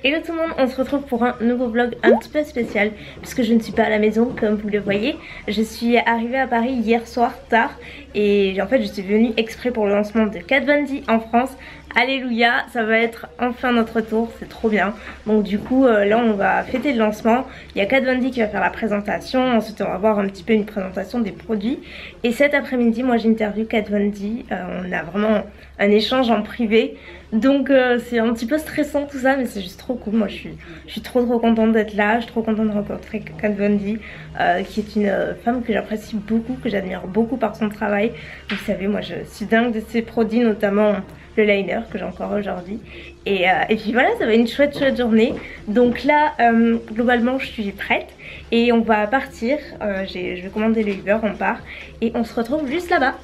Hello tout le monde, on se retrouve pour un nouveau vlog un petit peu spécial puisque je ne suis pas à la maison comme vous le voyez. Je suis arrivée à Paris hier soir tard et en fait je suis venue exprès pour le lancement de Kat Von D en France. Alléluia, ça va être enfin notre tour, c'est trop bien. Donc du coup là on va fêter le lancement. Il y a Kat Von D qui va faire la présentation, ensuite on va voir un petit peu une présentation des produits. Et cet après-midi moi j'interviewe Kat Von D, on a vraiment un échange en privé. Donc c'est un petit peu stressant tout ça mais c'est juste trop cool. Moi je suis trop contente d'être là, je suis trop contente de rencontrer Kat Von D qui est une femme que j'apprécie beaucoup, que j'admire beaucoup par son travail. Vous savez moi je suis dingue de ses produits, notamment le liner que j'ai encore aujourd'hui et puis voilà, ça va être une chouette journée. Donc là globalement je suis prête et on va partir, je vais commander le Uber, on part et on se retrouve juste là-bas.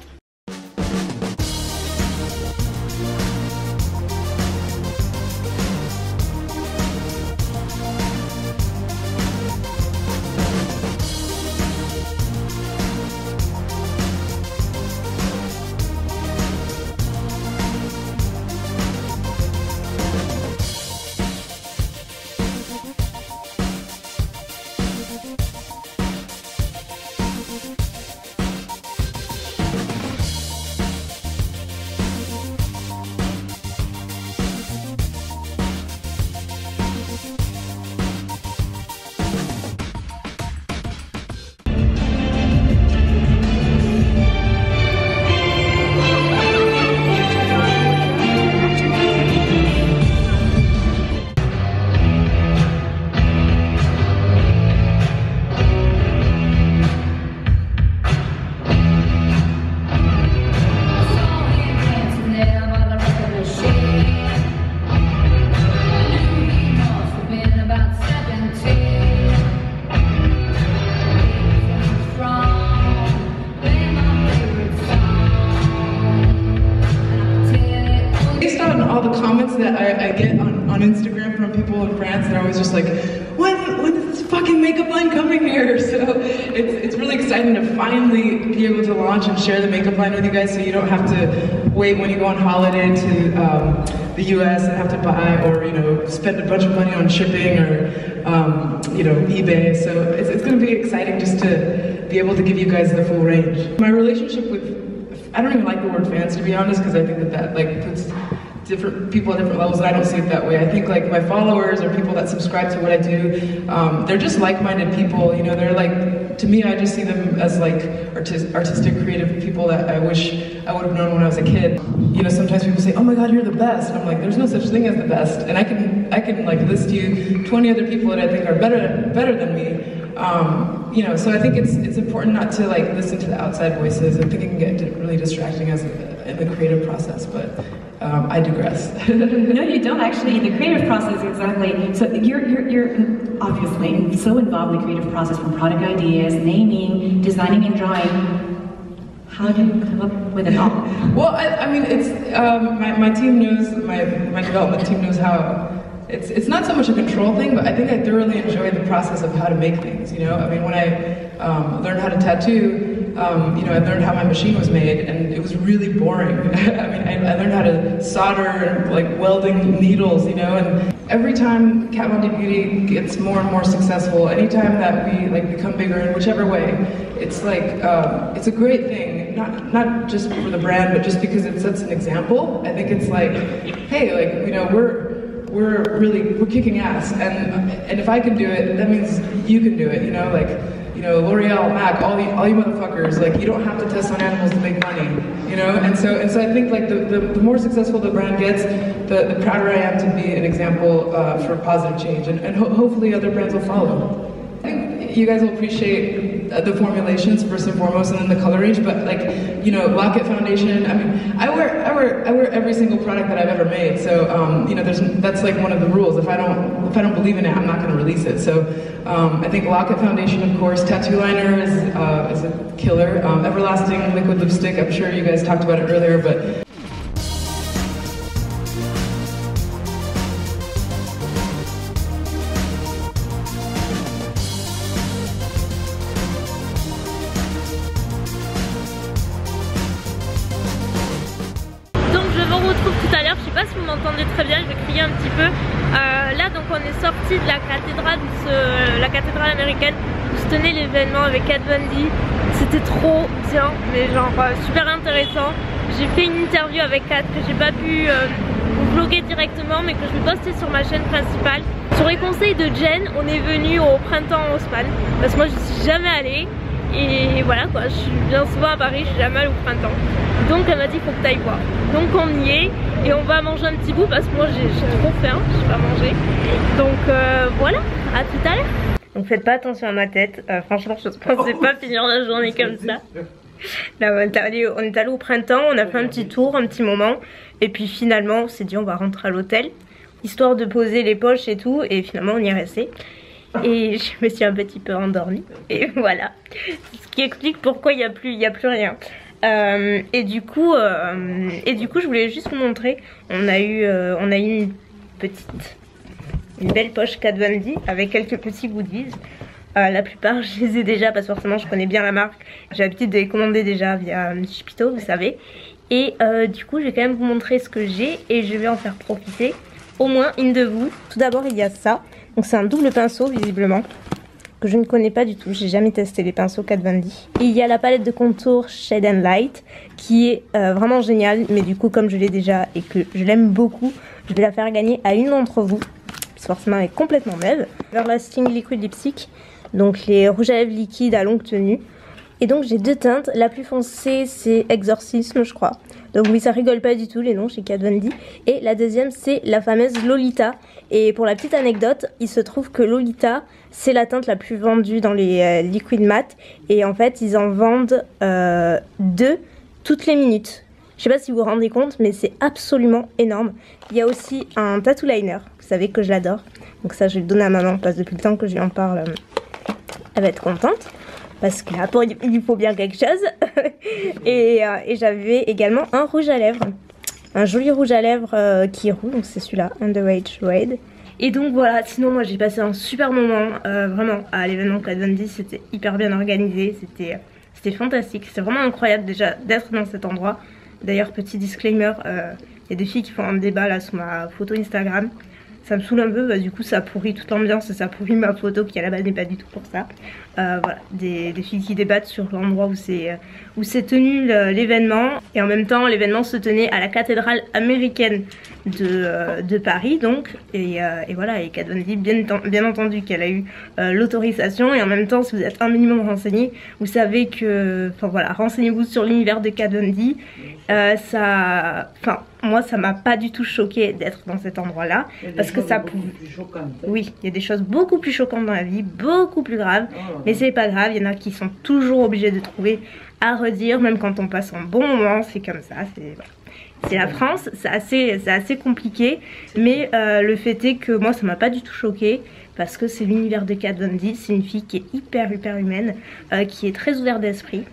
That I get on Instagram from people in France, they're always just like, when is this fucking makeup line coming here? So it's really exciting to finally be able to launch and share the makeup line with you guys, so you don't have to wait when you go on holiday to the US and have to buy or spend a bunch of money on shipping or eBay. So it's going to be exciting just to be able to give you guys the full range. My relationship with, I don't even like the word fans to be honest, because I think that like puts different people at different levels, and I don't see it that way. I think like my followers or people that subscribe to what I do, they're just like-minded people. They're like, to me, I just see them as like artistic, creative people that I wish I would have known when I was a kid. Sometimes people say, "Oh my God, you're the best." And I'm like, there's no such thing as the best, and I can like list you 20 other people that I think are better than me. So I think it's important not to like listen to the outside voices. I think it can get really distracting in the creative process, but I digress. No, you don't actually. The creative process, exactly. So you're obviously so involved in the creative process, from product ideas, naming, designing, and drawing. How do you come up with it all? Well, I mean, it's my team knows, my development team knows how. It's not so much a control thing, but I think I thoroughly enjoy the process of how to make things. I mean, when I learned how to tattoo, I learned how my machine was made, and it was really boring. I mean, I learned how to solder and like welding needles, and every time Kat Von D Beauty gets more and more successful, anytime that we like become bigger in whichever way, it's like it's a great thing. Not just for the brand, but just because it sets an example. I think it's like, hey, like we're kicking ass, and if I can do it, that means you can do it. L'Oreal, MAC, all you motherfuckers, like, you don't have to test on animals to make money, and so I think like the more successful the brand gets, the prouder I am to be an example for positive change, and hopefully other brands will follow. I think you guys will appreciate the formulations first and foremost, and then the color range. But like, Lock-It foundation. I mean, I wear every single product that I've ever made. So that's like one of the rules. If I don't believe in it, I'm not going to release it. So I think Lock-It foundation, of course. Tattoo liner is a killer. Everlasting liquid lipstick. I'm sure you guys talked about it earlier, but. tout à l'heure, je sais pas si vous m'entendez très bien, je vais crier un petit peu. Là donc on sortie de la cathédrale américaine où se tenait l'événement avec Kat Von D. C'était trop bien, mais genre super intéressant. J'ai fait une interview avec Kat que j'ai pas pu vous vlogger directement, mais que je vais poster sur ma chaîne principale. Sur les conseils de Jen, on est venu au printemps en Espagne parce que moi je suis jamais allée. Et voilà quoi, je viens souvent à Paris, je suis jamais allée au printemps. Donc elle m'a dit faut que tu ailles voir. Donc on y est et on va manger un petit bout parce que moi j'ai trop faim, je vais pas manger. Donc voilà, à tout à l'heure. Donc faites pas attention à ma tête, franchement je pensais pas finir la journée comme ça. Là on est allé au printemps, on a fait un petit tour, un petit moment. Et puis finalement on s'est dit on va rentrer à l'hôtel, histoire de poser les poches et tout. Et finalement on y est resté. Et je me suis un petit peu endormie. Et voilà. Ce qui explique pourquoi il n'y a plus rien. Et du coup je voulais juste vous montrer. On a eu une belle poche Kat Von D avec quelques petits goodies. La plupart je les ai déjà parce que forcément je connais bien la marque. J'ai l'habitude de les commander déjà via Shipito, vous savez. Et du coup je vais quand même vous montrer ce que j'ai et je vais en faire profiter au moins une de vous. Tout d'abord il y a ça. Donc c'est un double pinceau visiblement que je ne connais pas du tout, j'ai jamais testé les pinceaux Kat Von D. Et il y a la palette de contour Shade and Light qui est vraiment géniale, mais du coup comme je l'ai déjà et que je l'aime beaucoup, je vais la faire gagner à une d'entre vous. Forcément elle est complètement neuve. Everlasting Liquid Lipstick, donc les rouges à lèvres liquides à longue tenue. Et donc j'ai deux teintes, la plus foncée c'est Exorcisme je crois. Donc oui ça rigole pas du tout les noms chez Kat Von D. Et la deuxième c'est la fameuse Lolita. Et pour la petite anecdote, il se trouve que Lolita c'est la teinte la plus vendue dans les liquid mat. Et en fait ils en vendent 2 toutes les minutes. Je sais pas si vous vous rendez compte mais c'est absolument énorme. Il y a aussi un tattoo liner, vous savez que je l'adore. Donc ça je vais le donner à maman parce que depuis le temps que je lui en parle elle va être contente. Parce que là, il faut bien quelque chose. et j'avais également un rouge à lèvres. Un joli rouge à lèvres qui est roux. Donc c'est celui-là, Underage Red. Et donc voilà, sinon moi j'ai passé un super moment. Vraiment, à l'événement Kat Von D, c'était hyper bien organisé. C'était fantastique. C'est vraiment incroyable déjà d'être dans cet endroit. D'ailleurs, petit disclaimer, il y a des filles qui font un débat là sous ma photo Instagram. Ça me saoule un peu, bah, du coup ça pourrit toute l'ambiance et ça pourrit ma photo qui à la base n'est pas du tout pour ça. Voilà, des filles qui débattent sur l'endroit où c'est tenu l'événement. Et en même temps l'événement se tenait à la cathédrale américaine de Paris donc. Et voilà, et Kat Von D bien entendu qu'elle a eu l'autorisation. Et en même temps si vous êtes un minimum renseigné, vous savez que, enfin voilà, renseignez-vous sur l'univers de Kat Von D. Moi ça m'a pas du tout choqué d'être dans cet endroit là parce que ça pouvait... Oui, il y a des choses beaucoup plus choquantes dans la vie, beaucoup plus graves, mais c'est pas grave, il y en a qui sont toujours obligés de trouver à redire même quand on passe un bon moment, c'est comme ça, c'est la France, c'est assez compliqué, mais le fait est que moi ça m'a pas du tout choqué parce que c'est l'univers de Kat Von D, c'est une fille qui est hyper humaine, qui est très ouverte d'esprit,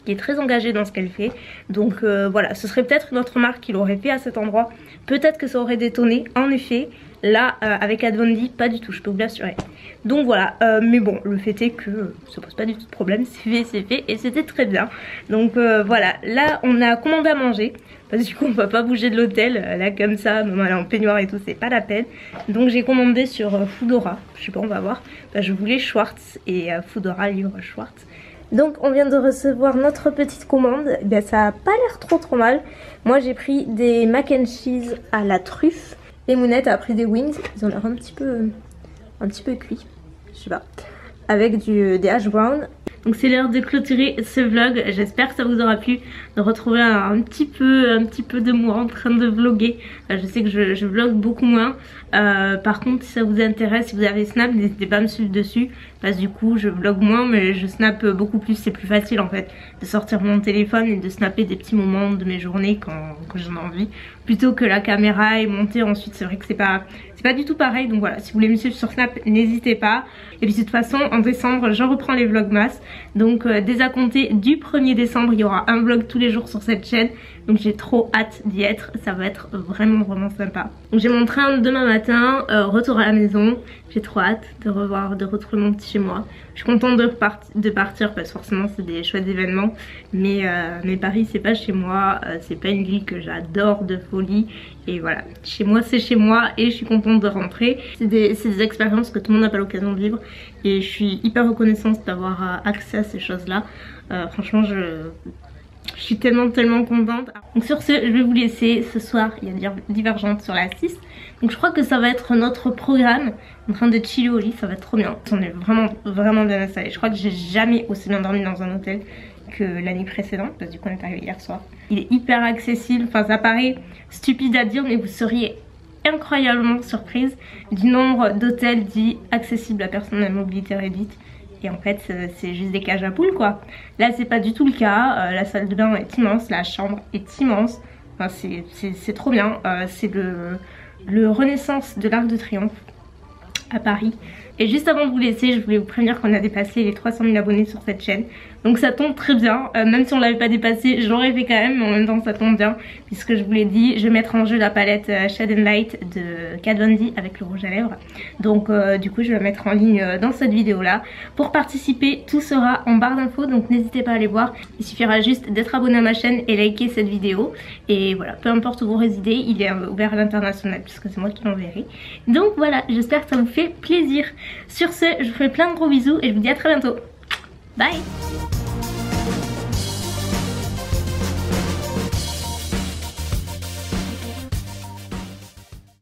qui est très engagée dans ce qu'elle fait. Donc voilà, ce serait peut-être une autre marque qui l'aurait fait à cet endroit. Peut-être que ça aurait détonné, en effet. Là, avec Kat Von D, pas du tout, je peux vous l'assurer. Donc voilà, mais bon, le fait est que ça pose pas du tout de problème, c'est fait et c'était très bien. Donc voilà, là on a commandé à manger. Parce que du coup on va pas bouger de l'hôtel, là comme ça, même elle est en peignoir et tout, c'est pas la peine. Donc j'ai commandé sur Foodora, je sais pas, on va voir. Je voulais Schwartz et Foodora livre Schwartz. Donc on vient de recevoir notre petite commande, ben, ça a pas l'air trop mal. Moi j'ai pris des mac and cheese à la truffe. Les Mounette a pris des wings, ils ont l'air un petit peu cuits, je sais pas. Avec des hash brown. Donc c'est l'heure de clôturer ce vlog, j'espère que ça vous aura plu de retrouver un petit peu de moi en train de vlogger. Je sais que je vlog beaucoup moins, par contre si ça vous intéresse, si vous avez Snap, n'hésitez pas à me suivre dessus. Parce que du coup je vlog moins mais je snap beaucoup plus, c'est plus facile en fait de sortir mon téléphone et de snapper des petits moments de mes journées quand j'en ai envie. Plutôt que la caméra et monter ensuite, c'est vrai que c'est pas du tout pareil. Donc voilà, si vous voulez me suivre sur Snap, n'hésitez pas. Et puis de toute façon en décembre je reprends les vlogmas. Donc dès à compter du 1er décembre il y aura un vlog tous les jours sur cette chaîne. donc j'ai trop hâte d'y être, ça va être vraiment sympa. Donc j'ai mon train demain matin, retour à la maison, j'ai trop hâte de retrouver mon petit chez moi. Je suis contente de partir parce que forcément c'est des chouettes événements, mais Paris c'est pas chez moi, c'est pas une ville que j'adore de folie, et voilà, chez moi c'est chez moi et je suis contente de rentrer. C'est des expériences que tout le monde n'a pas l'occasion de vivre et je suis hyper reconnaissante d'avoir accès à ces choses là. Franchement je suis tellement contente. Donc sur ce, je vais vous laisser. Ce soir il y a Divergente sur la 6, donc je crois que ça va être notre programme, en train de chiller au lit, ça va être trop bien. On est vraiment bien installé. Je crois que j'ai jamais aussi bien dormi dans un hôtel que l'année précédente, parce que du coup on est arrivé hier soir. Il est hyper accessible, enfin ça paraît stupide à dire mais vous seriez incroyablement surprise du nombre d'hôtels dits accessibles à personnes à mobilité réduite. Et en fait c'est juste des cages à poules quoi. Là c'est pas du tout le cas, la salle de bain est immense, la chambre est immense, enfin, c'est trop bien. C'est le Renaissance de l'Arc de Triomphe à Paris. Et juste avant de vous laisser, je voulais vous prévenir qu'on a dépassé les 300 000 abonnés sur cette chaîne. Donc ça tombe très bien, même si on l'avait pas dépassé, j'aurais fait quand même, mais en même temps ça tombe bien. Puisque je vous l'ai dit, je vais mettre en jeu la palette Shade and Light de Kat Von D avec le rouge à lèvres. Donc du coup je vais la mettre en ligne dans cette vidéo là. Pour participer, tout sera en barre d'infos, donc n'hésitez pas à aller voir. Il suffira juste d'être abonné à ma chaîne et liker cette vidéo. Et voilà, peu importe où vous résidez, il est ouvert à l'international puisque c'est moi qui l'enverrai. Donc voilà, j'espère que ça vous fait plaisir. Sur ce, je vous fais plein de gros bisous et je vous dis à très bientôt. Bye!